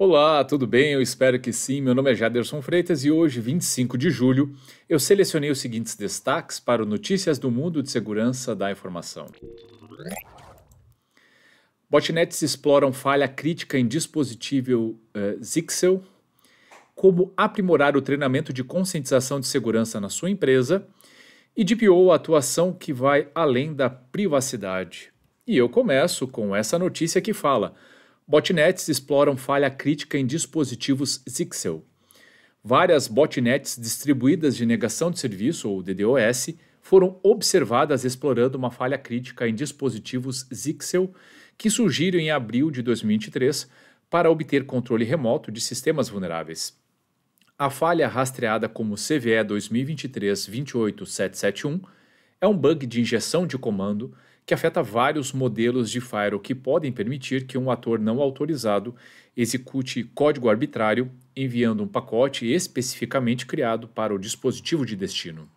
Olá, tudo bem? Eu espero que sim. Meu nome é Jaderson Freitas e hoje, 25 de julho, eu selecionei os seguintes destaques para o Notícias do Mundo de Segurança da Informação. Botnets exploram falha crítica em dispositivo Zixel, como aprimorar o treinamento de conscientização de segurança na sua empresa e DPO, atuação que vai além da privacidade. E eu começo com essa notícia que fala: botnets exploram falha crítica em dispositivos Zixel. Várias botnets distribuídas de negação de serviço, ou DDoS, foram observadas explorando uma falha crítica em dispositivos Zixel que surgiram em abril de 2023 para obter controle remoto de sistemas vulneráveis. A falha, rastreada como CVE 2023-28771, é um bug de injeção de comando que afeta vários modelos de firewall que podem permitir que um ator não autorizado execute código arbitrário enviando um pacote especificamente criado para o dispositivo de destino.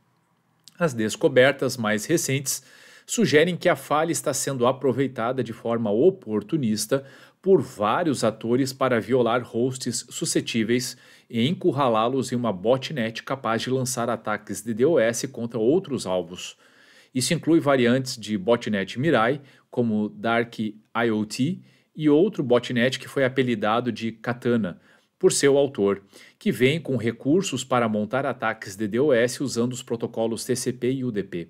As descobertas mais recentes sugerem que a falha está sendo aproveitada de forma oportunista por vários atores para violar hosts suscetíveis e encurralá-los em uma botnet capaz de lançar ataques de DDoS contra outros alvos. Isso inclui variantes de botnet Mirai, como Dark IoT, e outro botnet que foi apelidado de Katana, por seu autor, que vem com recursos para montar ataques DDoS usando os protocolos TCP e UDP.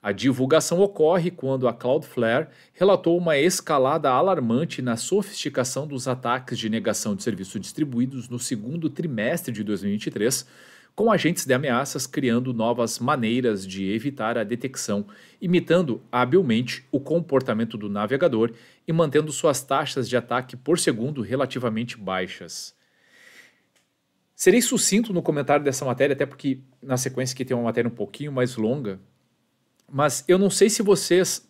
A divulgação ocorre quando a Cloudflare relatou uma escalada alarmante na sofisticação dos ataques de negação de serviço distribuídos no segundo trimestre de 2023, com agentes de ameaças criando novas maneiras de evitar a detecção, imitando habilmente o comportamento do navegador e mantendo suas taxas de ataque por segundo relativamente baixas. Serei sucinto no comentário dessa matéria, até porque na sequência aqui tem uma matéria um pouquinho mais longa, mas eu não sei se vocês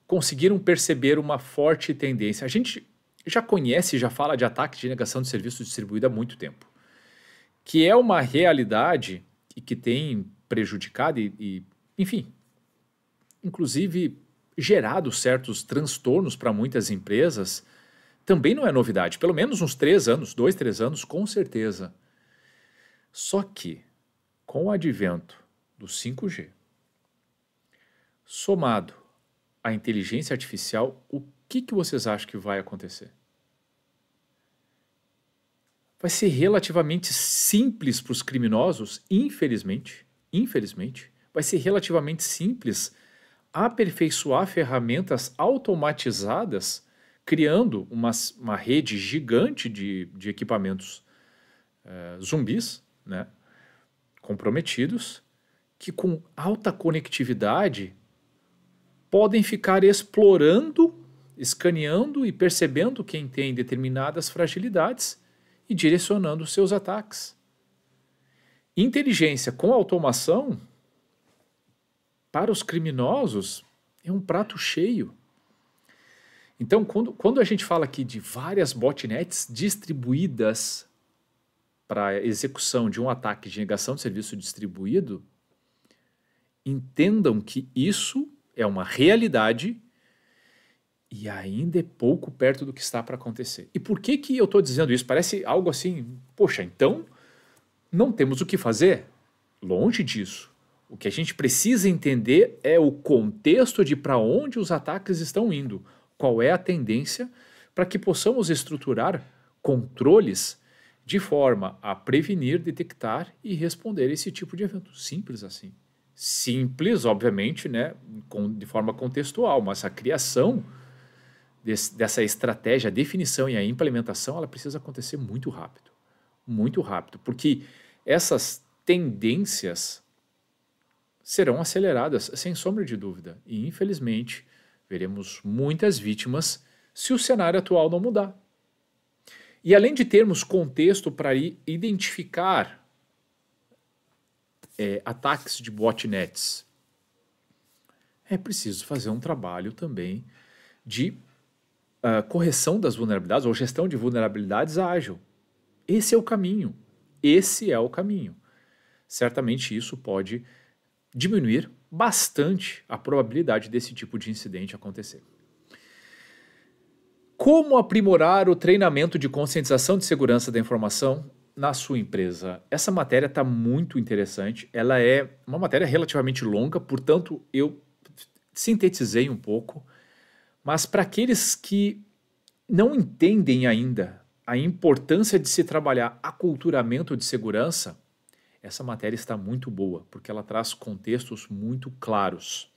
conseguiram perceber uma forte tendência. A gente já conhece, já fala de ataque de negação de serviço distribuído há muito tempo, que é uma realidade e que tem prejudicado enfim, inclusive gerado certos transtornos para muitas empresas, também não é novidade. Pelo menos uns 3 anos, 2, 3 anos, com certeza. Só que, com o advento do 5G, somado à inteligência artificial, o que vocês acham que vai acontecer? Vai ser relativamente simples para os criminosos, infelizmente, vai ser relativamente simples aperfeiçoar ferramentas automatizadas, criando uma rede gigante de equipamentos zumbis, né, comprometidos, que com alta conectividade podem ficar explorando, escaneando e percebendo quem tem determinadas fragilidades e direcionando seus ataques. Inteligência com automação, para os criminosos, é um prato cheio. Então, quando a gente fala aqui de várias botnets distribuídas para a execução de um ataque de negação de serviço distribuído, entendam que isso é uma realidade e ainda é pouco perto do que está para acontecer. E por que eu estou dizendo isso? Parece algo assim, poxa, então não temos o que fazer? Longe disso. O que a gente precisa entender é o contexto de para onde os ataques estão indo, qual é a tendência, para que possamos estruturar controles de forma a prevenir, detectar e responder a esse tipo de evento. Simples assim. Simples, obviamente, né, de forma contextual, mas a criação dessa estratégia, a definição e a implementação, ela precisa acontecer muito rápido, porque essas tendências serão aceleradas, sem sombra de dúvida, e infelizmente veremos muitas vítimas se o cenário atual não mudar. E além de termos contexto para identificar ataques de botnets, é preciso fazer um trabalho também de correção das vulnerabilidades ou gestão de vulnerabilidades ágil. Esse é o caminho. Certamente isso pode diminuir bastante a probabilidade desse tipo de incidente acontecer. Como aprimorar o treinamento de conscientização de segurança da informação na sua empresa? Essa matéria está muito interessante. Ela é uma matéria relativamente longa, portanto, eu sintetizei um pouco. Mas para aqueles que não entendem ainda a importância de se trabalhar aculturamento de segurança, essa matéria está muito boa, porque ela traz contextos muito claros.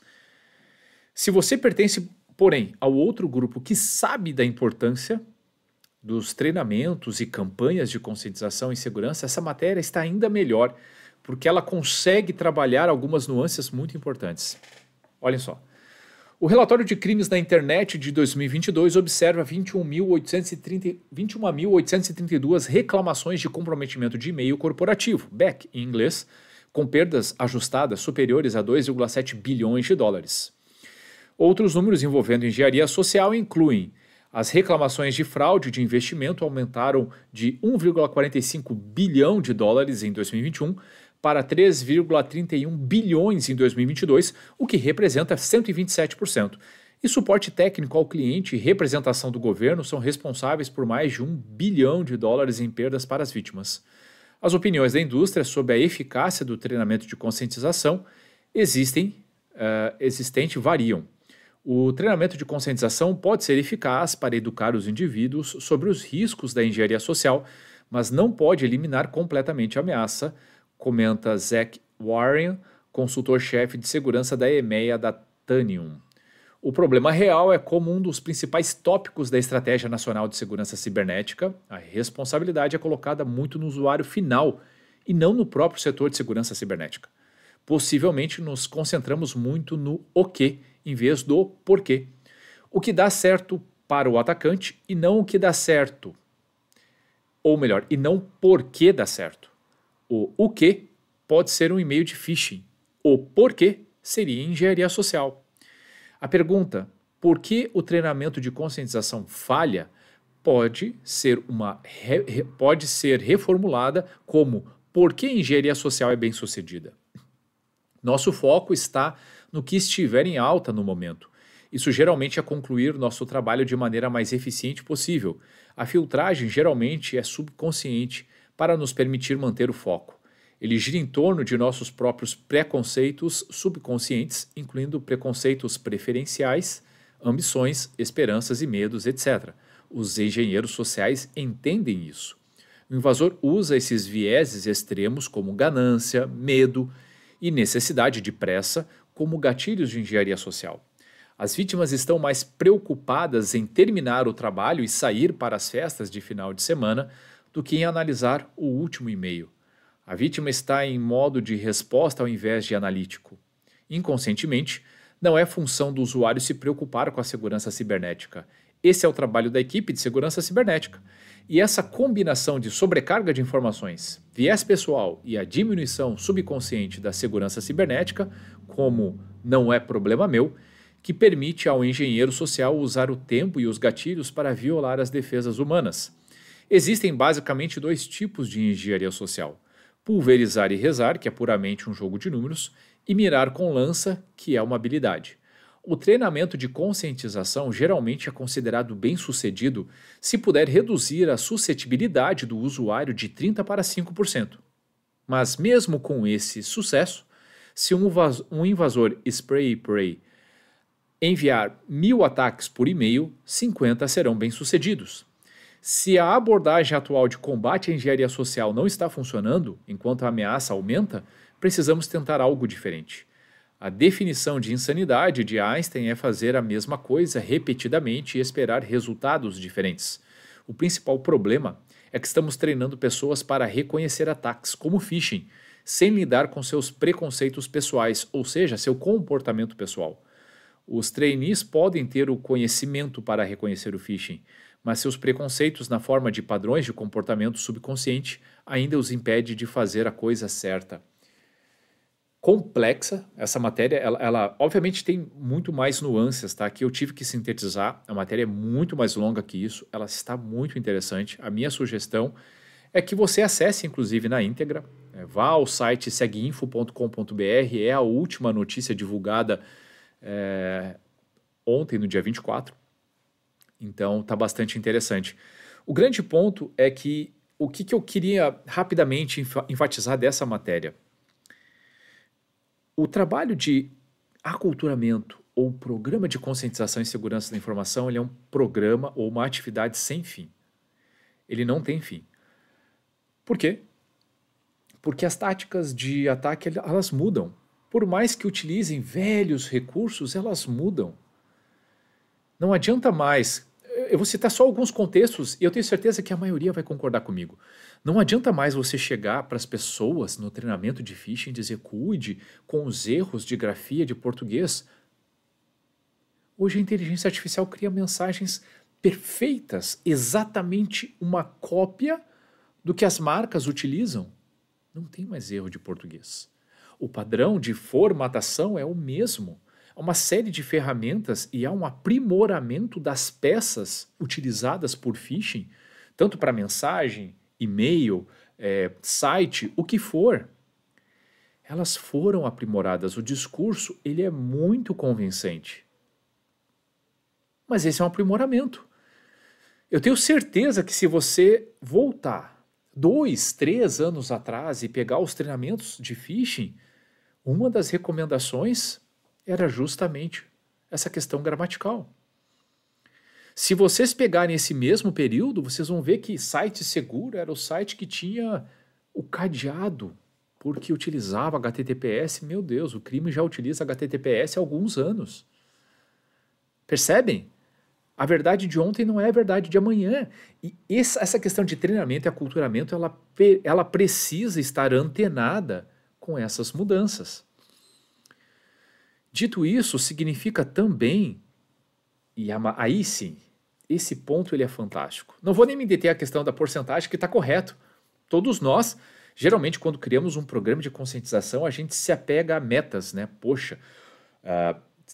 Se você pertence, porém, ao outro grupo que sabe da importância dos treinamentos e campanhas de conscientização e segurança, essa matéria está ainda melhor, porque ela consegue trabalhar algumas nuances muito importantes. Olhem só. O relatório de crimes na internet de 2022 observa 21.832 reclamações de comprometimento de e-mail corporativo, BEC em inglês, com perdas ajustadas superiores a 2,7 bilhões de dólares. Outros números envolvendo engenharia social incluem as reclamações de fraude de investimento aumentaram de 1,45 bilhão de dólares em 2021 para 3,31 bilhões em 2022, o que representa 127%. E suporte técnico ao cliente e representação do governo são responsáveis por mais de 1 bilhão de dólares em perdas para as vítimas. As opiniões da indústria sobre a eficácia do treinamento de conscientização existente variam. O treinamento de conscientização pode ser eficaz para educar os indivíduos sobre os riscos da engenharia social, mas não pode eliminar completamente a ameaça, comenta Zach Warren, consultor-chefe de segurança da EMEA da Tanium. O problema real é como um dos principais tópicos da Estratégia Nacional de Segurança Cibernética, a responsabilidade é colocada muito no usuário final e não no próprio setor de segurança cibernética. Possivelmente nos concentramos muito no o que, em vez do porquê. O que dá certo para o atacante e não o que dá certo. Ou melhor, e não por que dá certo. O que pode ser um e-mail de phishing. O porquê seria engenharia social. A pergunta, por que o treinamento de conscientização falha, pode ser reformulada como por que engenharia social é bem-sucedida. Nosso foco está no que estiver em alta no momento. Isso geralmente é concluir nosso trabalho de maneira mais eficiente possível. A filtragem geralmente é subconsciente para nos permitir manter o foco. Ele gira em torno de nossos próprios preconceitos subconscientes, incluindo preconceitos preferenciais, ambições, esperanças e medos, etc. Os engenheiros sociais entendem isso. O invasor usa esses vieses extremos como ganância, medo e necessidade de pressa como gatilhos de engenharia social. As vítimas estão mais preocupadas em terminar o trabalho e sair para as festas de final de semana do que em analisar o último e-mail. A vítima está em modo de resposta ao invés de analítico. Inconscientemente, não é função do usuário se preocupar com a segurança cibernética. Esse é o trabalho da equipe de segurança cibernética. E essa combinação de sobrecarga de informações, viés pessoal e a diminuição subconsciente da segurança cibernética, como não é problema meu, que permite ao engenheiro social usar o tempo e os gatilhos para violar as defesas humanas. Existem basicamente dois tipos de engenharia social: pulverizar e rezar, que é puramente um jogo de números, e mirar com lança, que é uma habilidade. O treinamento de conscientização geralmente é considerado bem-sucedido se puder reduzir a suscetibilidade do usuário de 30% para 5%. Mas mesmo com esse sucesso, se um invasor spray e pray enviar 1.000 ataques por e-mail, 50 serão bem-sucedidos. Se a abordagem atual de combate à engenharia social não está funcionando, enquanto a ameaça aumenta, precisamos tentar algo diferente. A definição de insanidade de Einstein é fazer a mesma coisa repetidamente e esperar resultados diferentes. O principal problema é que estamos treinando pessoas para reconhecer ataques como phishing, sem lidar com seus preconceitos pessoais, ou seja, seu comportamento pessoal. Os trainees podem ter o conhecimento para reconhecer o phishing, mas seus preconceitos na forma de padrões de comportamento subconsciente ainda os impede de fazer a coisa certa. Complexa, essa matéria, ela obviamente tem muito mais nuances, tá? Que eu tive que sintetizar, a matéria é muito mais longa que isso, ela está muito interessante. A minha sugestão é que você acesse, inclusive, na íntegra, vá ao site seguinfo.com.br, é a última notícia divulgada ontem, no dia 24, Então, está bastante interessante. O grande ponto é que o que eu queria rapidamente enfatizar dessa matéria? O trabalho de aculturamento ou programa de conscientização e segurança da informação, ele é um programa ou uma atividade sem fim. Ele não tem fim. Por quê? Porque as táticas de ataque, elas mudam. Por mais que utilizem velhos recursos, elas mudam. Não adianta mais. Eu vou citar só alguns contextos e eu tenho certeza que a maioria vai concordar comigo. Não adianta mais você chegar para as pessoas no treinamento de phishing e dizer cuide com os erros de grafia de português. Hoje a inteligência artificial cria mensagens perfeitas, exatamente uma cópia do que as marcas utilizam. Não tem mais erro de português. O padrão de formatação é o mesmo. Há uma série de ferramentas e há um aprimoramento das peças utilizadas por phishing, tanto para mensagem, e-mail, site, o que for. Elas foram aprimoradas. O discurso ele é muito convincente. Mas esse é um aprimoramento. Eu tenho certeza que se você voltar 2, 3 anos atrás e pegar os treinamentos de phishing, uma das recomendações era justamente essa questão gramatical. Se vocês pegarem esse mesmo período, vocês vão ver que site seguro era o site que tinha o cadeado, porque utilizava HTTPS. Meu Deus, o crime já utiliza HTTPS há alguns anos. Percebem? A verdade de ontem não é a verdade de amanhã. E essa questão de treinamento e aculturamento, ela precisa estar antenada com essas mudanças. Dito isso, significa também, e aí sim, esse ponto ele é fantástico. Não vou nem me deter a questão da porcentagem, que está correto. Todos nós, geralmente, quando criamos um programa de conscientização, a gente se apega a metas, né? Poxa,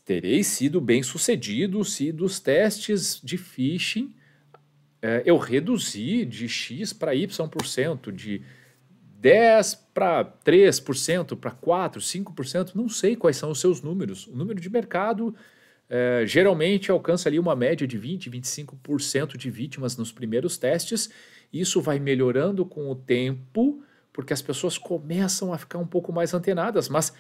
terei sido bem sucedido se dos testes de phishing eu reduzir de X para Y%, de 10 para 3%, para 4%, 5%, não sei quais são os seus números. O número de mercado geralmente alcança ali uma média de 20%, 25% de vítimas nos primeiros testes. Isso vai melhorando com o tempo, porque as pessoas começam a ficar um pouco mais antenadas, mas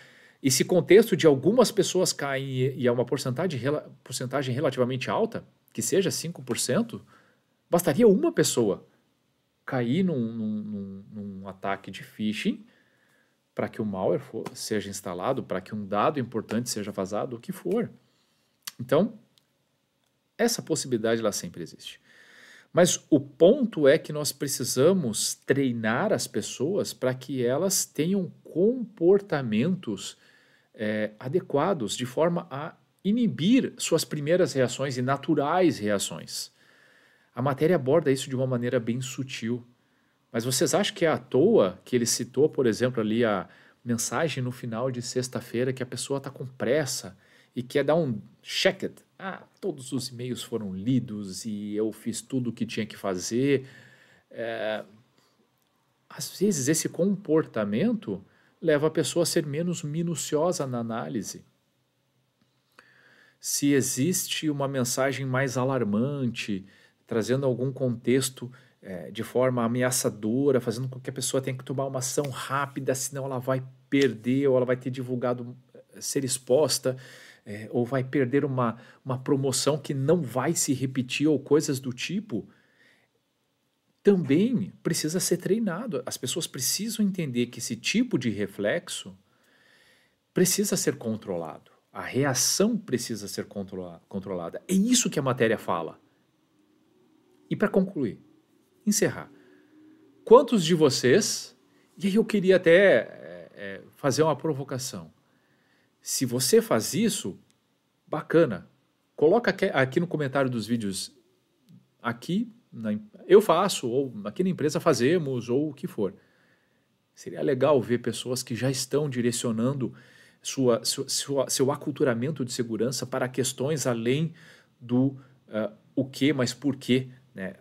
esse contexto de algumas pessoas caem e é uma porcentagem relativamente alta, que seja 5%, bastaria uma pessoa cair num ataque de phishing para que o malware seja instalado, para que um dado importante seja vazado, o que for. Então, essa possibilidade ela sempre existe. Mas o ponto é que nós precisamos treinar as pessoas para que elas tenham comportamentos adequados, de forma a inibir suas primeiras reações e naturais reações. A matéria aborda isso de uma maneira bem sutil. Mas vocês acham que é à toa que ele citou, por exemplo, ali a mensagem no final de sexta-feira que a pessoa está com pressa e quer dar um check it? Todos os e-mails foram lidos e eu fiz tudo o que tinha que fazer. Às vezes esse comportamento leva a pessoa a ser menos minuciosa na análise. Se existe uma mensagem mais alarmante, trazendo algum contexto de forma ameaçadora, fazendo com que a pessoa tenha que tomar uma ação rápida, senão ela vai perder, ou ela vai ter divulgado, ser exposta, ou vai perder uma promoção que não vai se repetir, ou coisas do tipo, também precisa ser treinado. As pessoas precisam entender que esse tipo de reflexo precisa ser controlado. A reação precisa ser controlada. É isso que a matéria fala. E para concluir, encerrar, quantos de vocês, e aí eu queria até fazer uma provocação, se você faz isso, bacana, coloca aqui no comentário dos vídeos, aqui eu faço, ou aqui na empresa fazemos, ou o que for. Seria legal ver pessoas que já estão direcionando seu aculturamento de segurança para questões além do o que, mas por quê, né?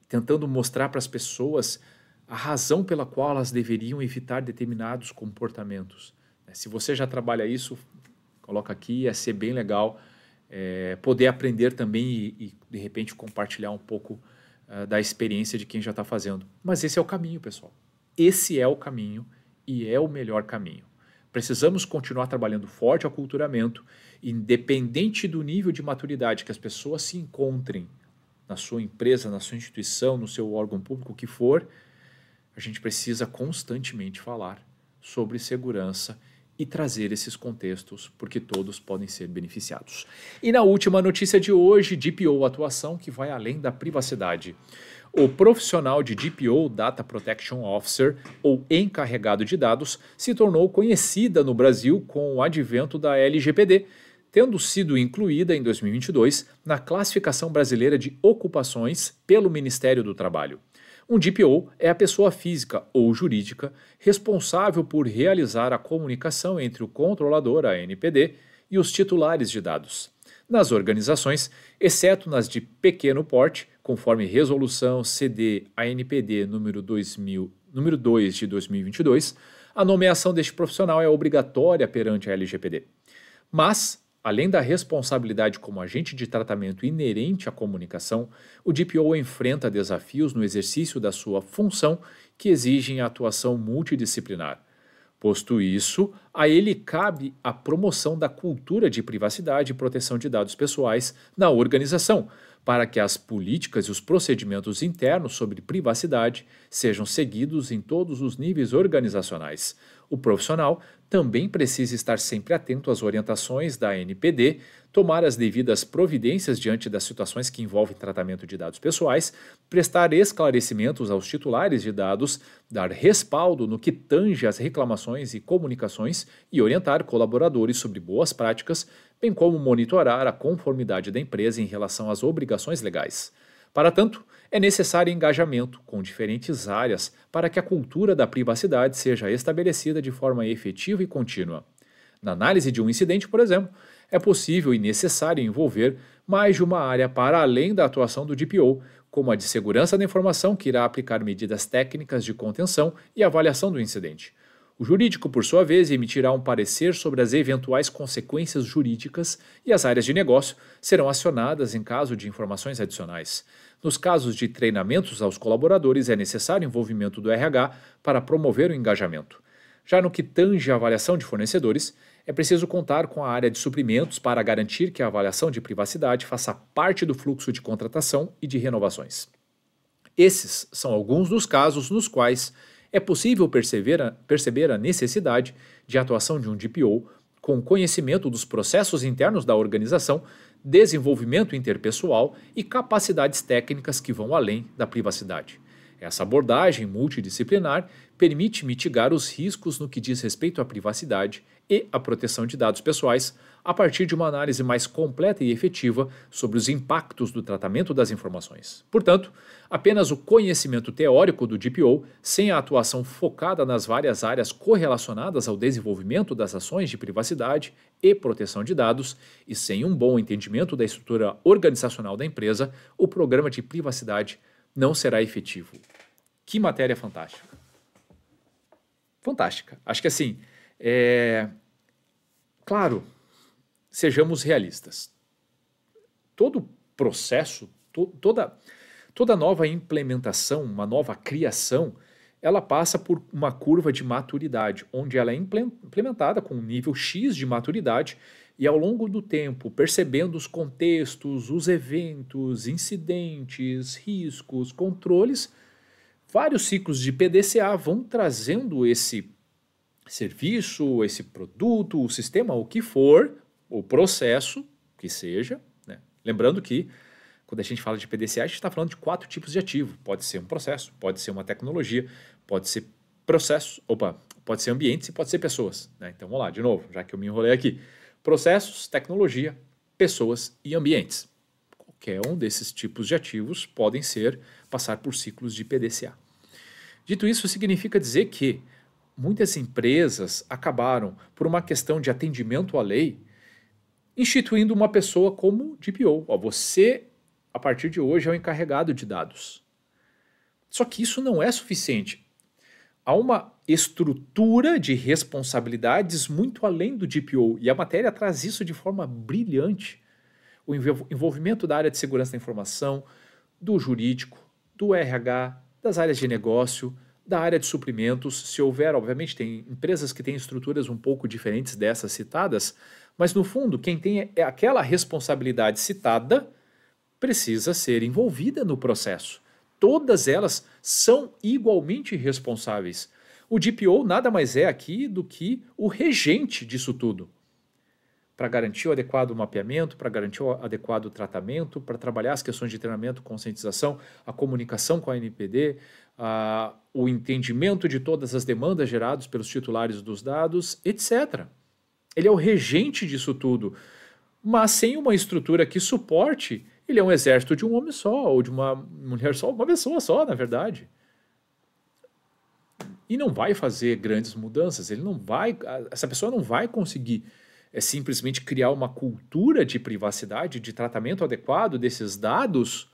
Tentando mostrar para as pessoas a razão pela qual elas deveriam evitar determinados comportamentos. Se você já trabalha isso, coloca aqui, ia ser bem legal poder aprender também e, de repente, compartilhar um pouco da experiência de quem já está fazendo. Mas esse é o caminho, pessoal. Esse é o caminho e é o melhor caminho. Precisamos continuar trabalhando forte o aculturamento, independente do nível de maturidade que as pessoas se encontrem na sua empresa, na sua instituição, no seu órgão público, o que for, a gente precisa constantemente falar sobre segurança e trazer esses contextos, porque todos podem ser beneficiados. E na última notícia de hoje, DPO, atuação que vai além da privacidade. O profissional de DPO, Data Protection Officer, ou encarregado de dados, se tornou conhecida no Brasil com o advento da LGPD, tendo sido incluída em 2022 na Classificação Brasileira de Ocupações pelo Ministério do Trabalho. Um DPO é a pessoa física ou jurídica responsável por realizar a comunicação entre o controlador, a ANPD, e os titulares de dados. Nas organizações, exceto nas de pequeno porte, conforme Resolução CD-ANPD número 2 de 2022, a nomeação deste profissional é obrigatória perante a LGPD. Mas, além da responsabilidade como agente de tratamento inerente à comunicação, o DPO enfrenta desafios no exercício da sua função que exigem a atuação multidisciplinar. Posto isso, a ele cabe a promoção da cultura de privacidade e proteção de dados pessoais na organização, para que as políticas e os procedimentos internos sobre privacidade sejam seguidos em todos os níveis organizacionais. O profissional também precisa estar sempre atento às orientações da ANPD, tomar as devidas providências diante das situações que envolvem tratamento de dados pessoais, prestar esclarecimentos aos titulares de dados, dar respaldo no que tange às reclamações e comunicações e orientar colaboradores sobre boas práticas, bem como monitorar a conformidade da empresa em relação às obrigações legais. Para tanto, é necessário engajamento com diferentes áreas para que a cultura da privacidade seja estabelecida de forma efetiva e contínua. Na análise de um incidente, por exemplo, é possível e necessário envolver mais de uma área para além da atuação do DPO, como a de segurança da informação, que irá aplicar medidas técnicas de contenção e avaliação do incidente. O jurídico, por sua vez, emitirá um parecer sobre as eventuais consequências jurídicas e as áreas de negócio serão acionadas em caso de informações adicionais. Nos casos de treinamentos aos colaboradores, é necessário envolvimento do RH para promover o engajamento. Já no que tange a avaliação de fornecedores, é preciso contar com a área de suprimentos para garantir que a avaliação de privacidade faça parte do fluxo de contratação e de renovações. Esses são alguns dos casos nos quais é possível perceber a necessidade de atuação de um DPO com conhecimento dos processos internos da organização, desenvolvimento interpessoal e capacidades técnicas que vão além da privacidade. Essa abordagem multidisciplinar permite mitigar os riscos no que diz respeito à privacidade e à proteção de dados pessoais, a partir de uma análise mais completa e efetiva sobre os impactos do tratamento das informações. Portanto, apenas o conhecimento teórico do DPO, sem a atuação focada nas várias áreas correlacionadas ao desenvolvimento das ações de privacidade e proteção de dados, e sem um bom entendimento da estrutura organizacional da empresa, o programa de privacidade não será efetivo. Que matéria fantástica. Fantástica. Acho que assim, claro, sejamos realistas. Todo processo, toda nova implementação, uma nova criação, ela passa por uma curva de maturidade, onde ela é implementada com um nível X de maturidade e ao longo do tempo, percebendo os contextos, os eventos, incidentes, riscos, controles, vários ciclos de PDCA vão trazendo esse serviço, esse produto, o sistema, o que for, o processo que seja, né? Lembrando que quando a gente fala de PDCA, a gente está falando de 4 tipos de ativo. Pode ser um processo, pode ser uma tecnologia, pode ser pode ser ambientes e pode ser pessoas, né? Então vamos lá, de novo, já que eu me enrolei aqui. Processos, tecnologia, pessoas e ambientes. Qualquer um desses tipos de ativos podem passar por ciclos de PDCA. Dito isso, significa dizer que muitas empresas acabaram, por uma questão de atendimento à lei, instituindo uma pessoa como DPO. Você, a partir de hoje, é o encarregado de dados. Só que isso não é suficiente. Há uma estrutura de responsabilidades muito além do DPO, e a matéria traz isso de forma brilhante. o envolvimento da área de segurança da informação, do jurídico, do RH, das áreas de negócio, da área de suprimentos. Se houver, obviamente, tem empresas que têm estruturas um pouco diferentes dessas citadas, mas no fundo, quem tem aquela responsabilidade citada precisa ser envolvida no processo. Todas elas são igualmente responsáveis. O DPO nada mais é aqui do que o regente disso tudo, para garantir o adequado mapeamento, para garantir o adequado tratamento, para trabalhar as questões de treinamento, conscientização, a comunicação com a NPD, o entendimento de todas as demandas geradas pelos titulares dos dados, etc. Ele é o regente disso tudo, mas sem uma estrutura que suporte, ele é um exército de um homem só, ou de uma mulher só, uma pessoa só, na verdade. E não vai fazer grandes mudanças, essa pessoa não vai conseguir simplesmente criar uma cultura de privacidade, de tratamento adequado desses dados,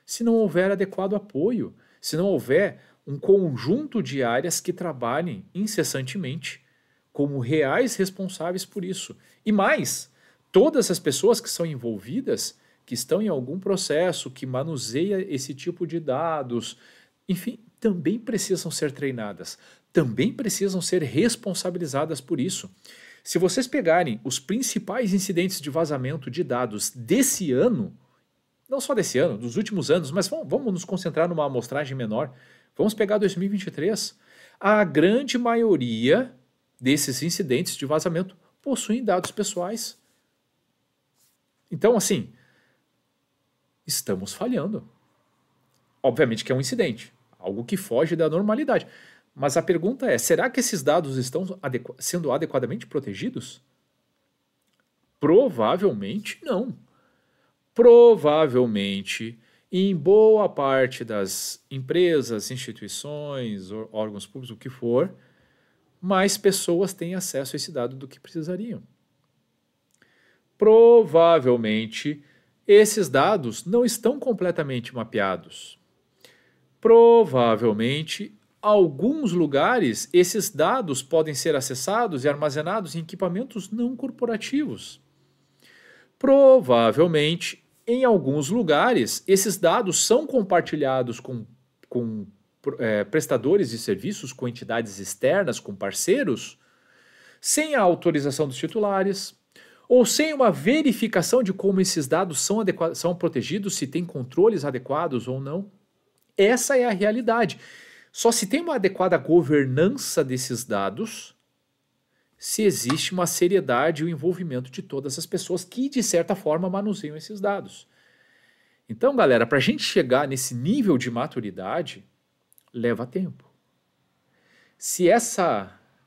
se não houver adequado apoio, se não houver um conjunto de áreas que trabalhem incessantemente como reais responsáveis por isso. E mais, todas as pessoas que são envolvidas, que estão em algum processo, que manuseia esse tipo de dados, enfim, também precisam ser treinadas, também precisam ser responsabilizadas por isso. Se vocês pegarem os principais incidentes de vazamento de dados desse ano, não só desse ano, dos últimos anos, mas vamos nos concentrar numa amostragem menor, vamos pegar 2023. A grande maioria desses incidentes de vazamento possuem dados pessoais. Então, assim, estamos falhando. Obviamente que é um incidente, algo que foge da normalidade. Mas a pergunta é, será que esses dados estão sendo adequadamente protegidos? Provavelmente não. Provavelmente, em boa parte das empresas, instituições, órgãos públicos, o que for, mais pessoas têm acesso a esse dado do que precisariam. Provavelmente, esses dados não estão completamente mapeados. Provavelmente, alguns lugares, esses dados podem ser acessados e armazenados em equipamentos não corporativos. Provavelmente, em alguns lugares, esses dados são compartilhados com prestadores de serviços, com entidades externas, com parceiros, sem a autorização dos titulares, ou sem uma verificação de como esses dados são protegidos, se tem controles adequados ou não. Essa é a realidade. Só se tem uma adequada governança desses dados, se existe uma seriedade e o envolvimento de todas as pessoas que, de certa forma, manuseiam esses dados. Então, galera, para a gente chegar nesse nível de maturidade, leva tempo.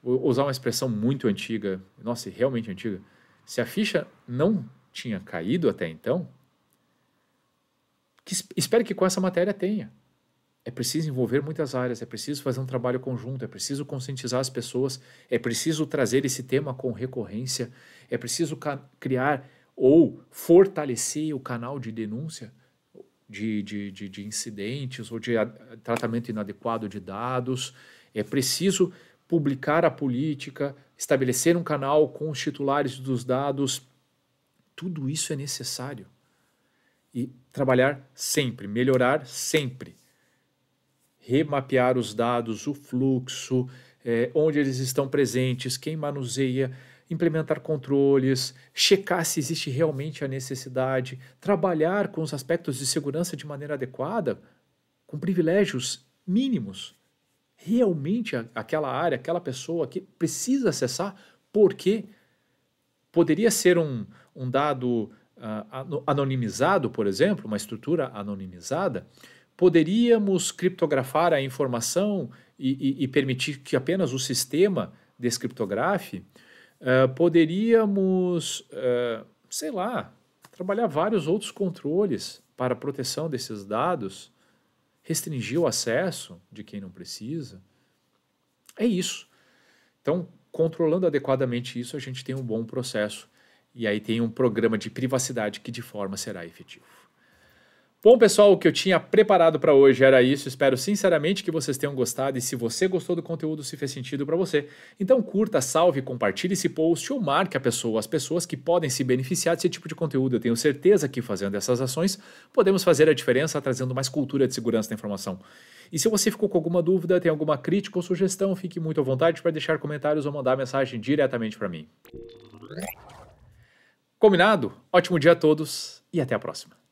Vou usar uma expressão muito antiga, nossa, realmente antiga, se a ficha não tinha caído até então, espero que com essa matéria tenha. É preciso envolver muitas áreas, é preciso fazer um trabalho conjunto, é preciso conscientizar as pessoas, é preciso trazer esse tema com recorrência, é preciso criar ou fortalecer o canal de denúncia de incidentes ou de tratamento inadequado de dados, é preciso publicar a política, estabelecer um canal com os titulares dos dados. Tudo isso é necessário. E trabalhar sempre, melhorar sempre. Remapear os dados, o fluxo, onde eles estão presentes, quem manuseia, implementar controles, checar se existe realmente a necessidade, trabalhar com os aspectos de segurança de maneira adequada, com privilégios mínimos. Realmente aquela área, aquela pessoa que precisa acessar, porque poderia ser um dado anonimizado, por exemplo, uma estrutura anonimizada. Poderíamos criptografar a informação e permitir que apenas o sistema descriptografe. Poderíamos, sei lá, trabalhar vários outros controles para a proteção desses dados, restringir o acesso de quem não precisa. É isso. Então, controlando adequadamente isso, a gente tem um bom processo. E aí tem um programa de privacidade que de forma será efetivo. Bom, pessoal, o que eu tinha preparado para hoje era isso. Espero sinceramente que vocês tenham gostado e se você gostou do conteúdo, se fez sentido para você, então curta, salve, compartilhe esse post ou marque as pessoas que podem se beneficiar desse tipo de conteúdo. Eu tenho certeza que fazendo essas ações, podemos fazer a diferença trazendo mais cultura de segurança da informação. E se você ficou com alguma dúvida, tem alguma crítica ou sugestão, fique muito à vontade para deixar comentários ou mandar mensagem diretamente para mim. Combinado? Ótimo dia a todos e até a próxima.